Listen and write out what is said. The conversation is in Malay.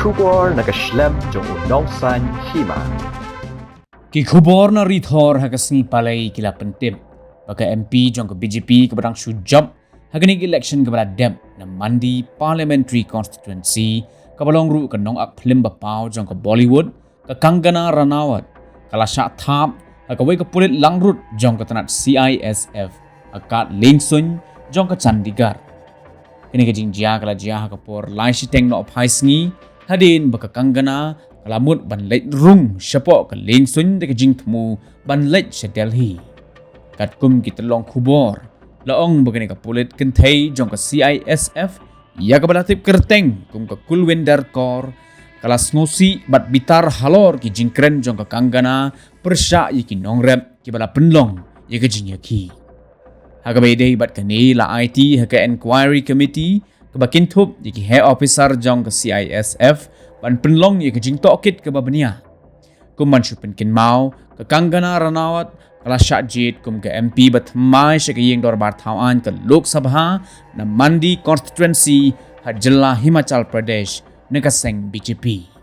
kubor nakaslem jong unongsan Hima. Ki khubor na rithor ha kasni palai kila pentim. Baka MP jong ke BJP ke badang sujab haganig election ke bada dem na mandi parliamentary constituency ke balongru ke nong ak film bapau jong ke Bollywood ke Kangana Ranaut kala Shah Thap ke wei ke Pulit Langrut jong ke tanat CISF akat Liengsuiñ jong ke Chandigarh. Kini ke jingjia kala jia ke por lai siteng no pai Sngi Hadien baka Kangana kala mut ban leit rung syapok ke Liengsuiñ de ke jing temu ban leit se Delhi. Kat kum kita long khubor laong bagani ka Pulit kentai jong ka CISF ya ka balatip kerteng kum ka kulwender kor kala sngosi bat bitar halor ki jingkren jong ka Kangana persya yiki nongrep ki bala penlong ya ka jingyaki haga bedei bat kani la IT haga inquiry committee ka bakin thup yiki head officer jong ka CISF ban penlong ya ka jingtokit ka babania kum mansupen kin mau ka Kangana Ranaut kala Shah jit kum ke MP batmai syakiyeng dorbar thawan ke Lok Sabha na mandi constituency ha jilla Himachal Pradesh nekaseng BJP.